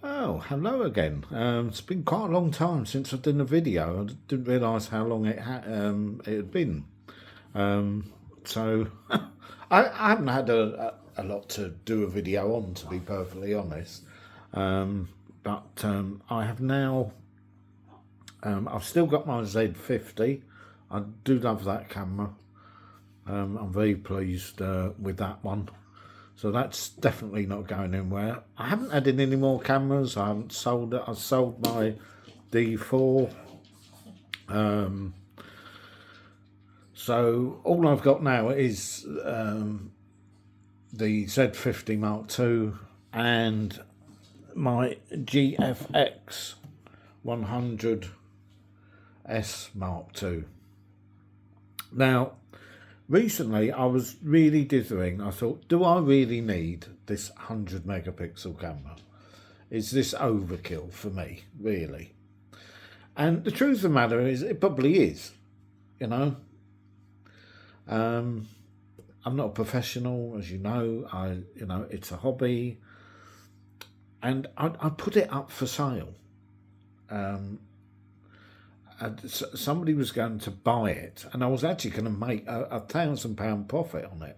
Oh, hello again. It's been quite a long time since I've done a video. I didn't realise how long it had been. So I haven't had a lot to do a video on, to be perfectly honest. But I have now. I've still got my Z50. I do love that camera. I'm very pleased with that one. So that's definitely not going anywhere. I haven't added any more cameras. I haven't sold it. I sold my D4. So all I've got now is the Z50 Mark II and my Gfx100s Mark II. Now, recently, I was really dithering. I thought, do I really need this 100 megapixel camera? Is this overkill for me, really? And the truth of the matter is, it probably is, you know. I'm not a professional, as you know. It's a hobby. And I put it up for sale. Somebody was going to buy it, and I was actually going to make a £1,000 profit on it.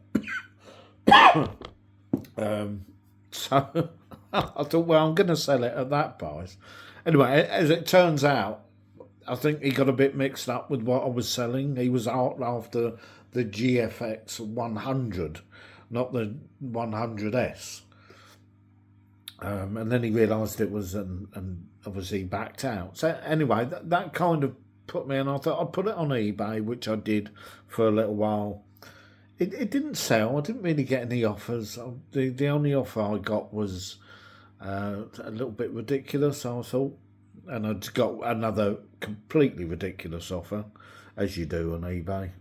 So I thought, well, I'm going to sell it at that price. Anyway, as it turns out, I think he got a bit mixed up with what I was selling. He was after the Gfx100, not the 100s. And then he realised it was, and obviously backed out. So anyway, that kind of put me, and I thought I'd put it on eBay, which I did for a little while. It didn't sell. I didn't really get any offers. The only offer I got was a little bit ridiculous, I thought. And I just got another completely ridiculous offer, as you do on eBay.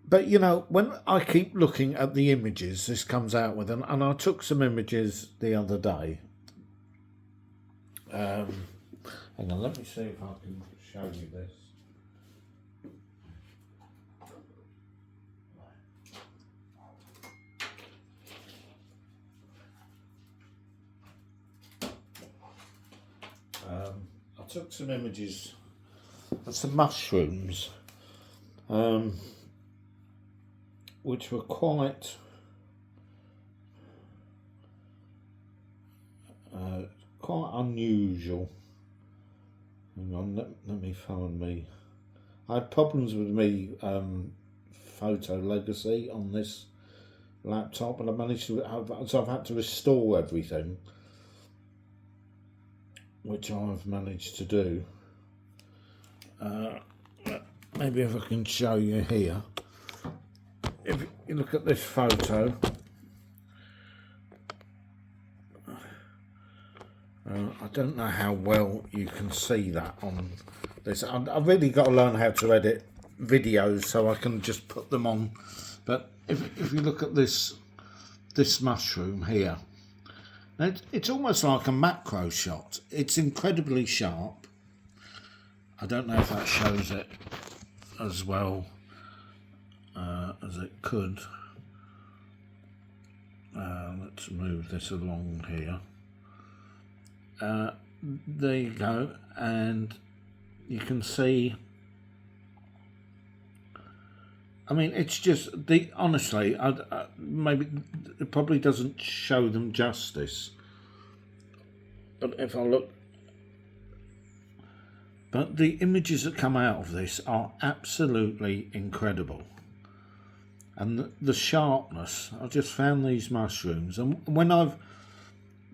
But, you know, when I keep looking at the images this comes out with, and I took some images the other day. Hang on, let me see if I can show you this. I took some images of some mushrooms. Which were quite unusual. Hang on, let me find me. I had problems with me photo legacy on this laptop, and I managed to so I've had to restore everything, which I've managed to do. Maybe if I can show you here. If you look at this photo, I don't know how well you can see that on this. I've really got to learn how to edit videos so I can just put them on. But if you look at this mushroom here, it's almost like a macro shot. It's incredibly sharp. I don't know if that shows it as well as it could. Let's move this along here. There you go, and you can see. I mean, it's just honestly, maybe it probably doesn't show them justice. But if I look, but the images that come out of this are absolutely incredible. And the sharpness, I just found these mushrooms, and when I've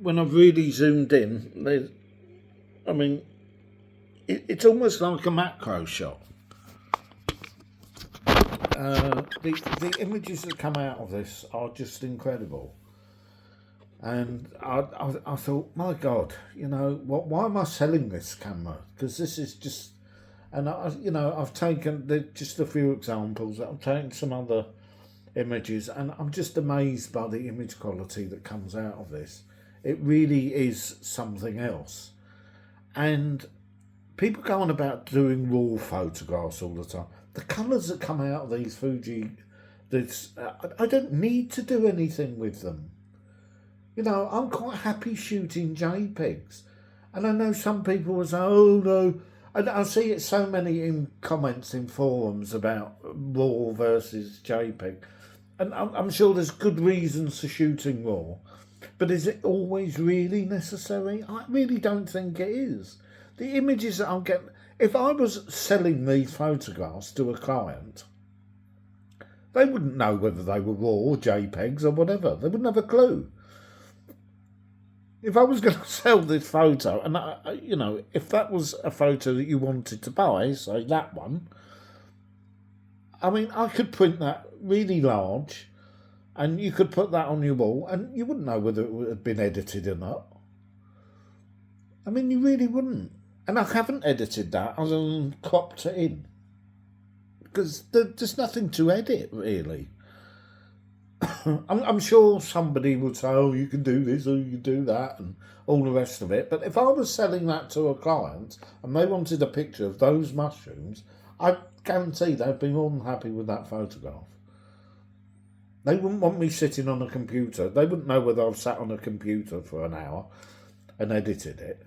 really zoomed in, I mean, it's almost like a macro shot. The images that come out of this are just incredible. And I thought, my God, you know, why am I selling this camera? Because this is just, and I've taken just a few examples. I've taken some other images, and I'm just amazed by the image quality that comes out of this. It really is something else. And people go on about doing raw photographs all the time. The colours that come out of these Fuji, I don't need to do anything with them. You know, I'm quite happy shooting JPEGs. And I know some people will say, oh no, and I see it so many in comments in forums about RAW versus JPEG. And I'm sure there's good reasons for shooting RAW. But is it always really necessary? I really don't think it is. The images that I'm getting, if I was selling these photographs to a client, they wouldn't know whether they were RAW or JPEGs or whatever. They wouldn't have a clue. If I was going to sell this photo, and you know, if that was a photo that you wanted to buy, say that one, I mean, I could print that really large, and you could put that on your wall, and you wouldn't know whether it had been edited or not. I mean, you really wouldn't. And I haven't edited that other than cropped it in, because there's nothing to edit, really. I'm sure somebody would say, oh, you can do this or you can do that and all the rest of it. But if I was selling that to a client and they wanted a picture of those mushrooms, I guarantee they'd be more than happy with that photograph. They wouldn't want me sitting on a computer. They wouldn't know whether I've sat on a computer for an hour and edited it.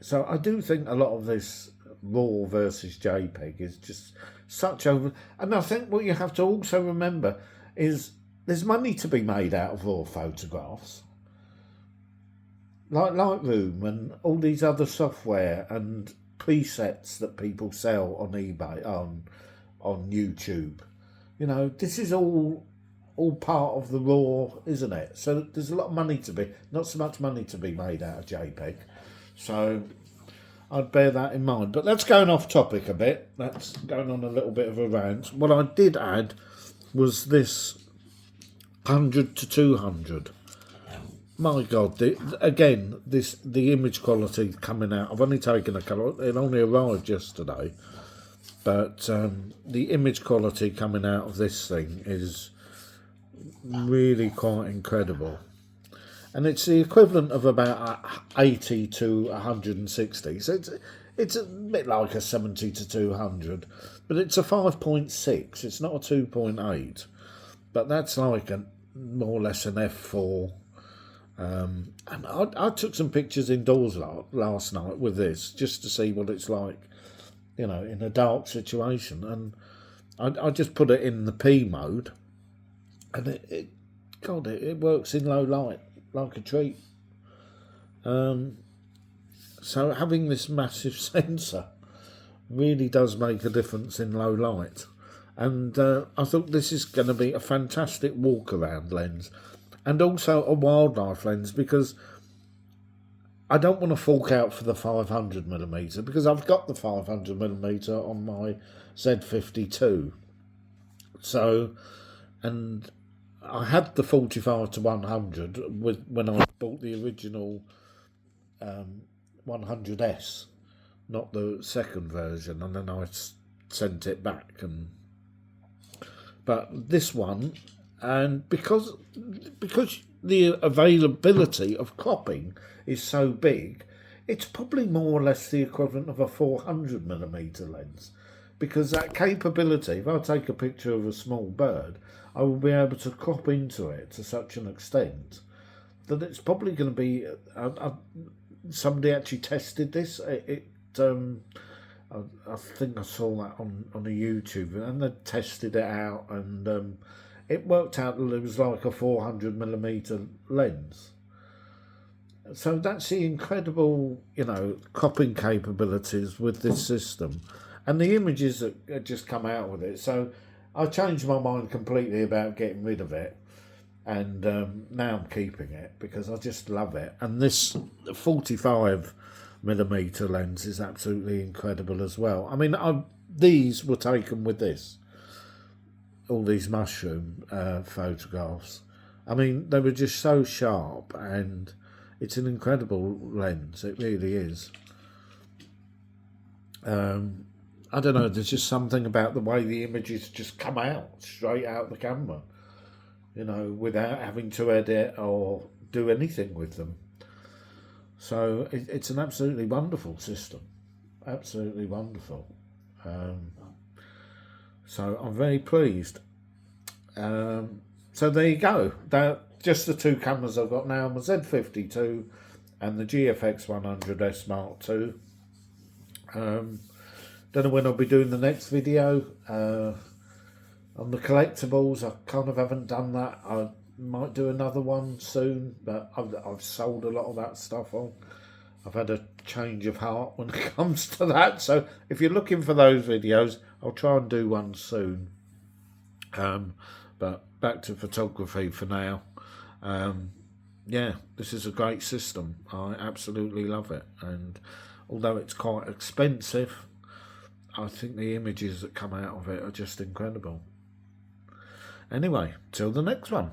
So I do think a lot of this RAW versus JPEG is just such over... And I think what you have to also remember is there's money to be made out of RAW photographs. Like Lightroom and all these other software and presets that people sell on eBay, on YouTube. You know, this is all part of the RAW, isn't it? So there's a lot of money to be, not so much money to be made out of JPEG. So I'd bear that in mind. But that's going off topic a bit. That's going on a little bit of a rant. What I did add was this 100 to 200. My God, the image quality coming out. I've only taken a colour. It only arrived yesterday. But the image quality coming out of this thing is really quite incredible. And it's the equivalent of about 80 to 160. So it's a bit like a 70 to 200. But it's a 5.6. It's not a 2.8. But that's like more or less an f4. And I took some pictures indoors last night with this just to see what it's like, you know, in a dark situation. And I just put it in the P mode. And it works in low light like a treat. So having this massive sensor really does make a difference in low light. And I thought this is going to be a fantastic walk-around lens. And also a wildlife lens, because I don't want to fork out for the 500mm, because I've got the 500mm on my Z52. So, and I had the 45 to 100 when I bought the original 100s, not the second version, and then I sent it back. But this one, and because the availability of cropping is so big, it's probably more or less the equivalent of a 400mm lens, because that capability, if I take a picture of a small bird, I will be able to crop into it to such an extent that it's probably going to be... somebody actually tested this. I think I saw that on a YouTube, and they tested it out, and it worked out that it was like a 400mm lens. So that's the incredible, you know, cropping capabilities with this system, and the images that just come out with it. So I changed my mind completely about getting rid of it, and now I'm keeping it because I just love it. And this 45mm lens is absolutely incredible as well. I mean, these were taken with this, all these mushroom photographs. I mean, they were just so sharp, and it's an incredible lens. It really is. I don't know, there's just something about the way the images just come out, straight out the camera, you know, without having to edit or do anything with them. So it's an absolutely wonderful system, absolutely wonderful. So I'm very pleased. So there you go. just the two cameras I've got now, my Z52 and the Gfx100s Mark II. Don't know when I'll be doing the next video on the collectibles. I kind of haven't done that. I might do another one soon, but I've sold a lot of that stuff on. I've had a change of heart when it comes to that. So if you're looking for those videos, I'll try and do one soon. But back to photography for now. Yeah, this is a great system. I absolutely love it. And although it's quite expensive, I think the images that come out of it are just incredible. Anyway, till the next one.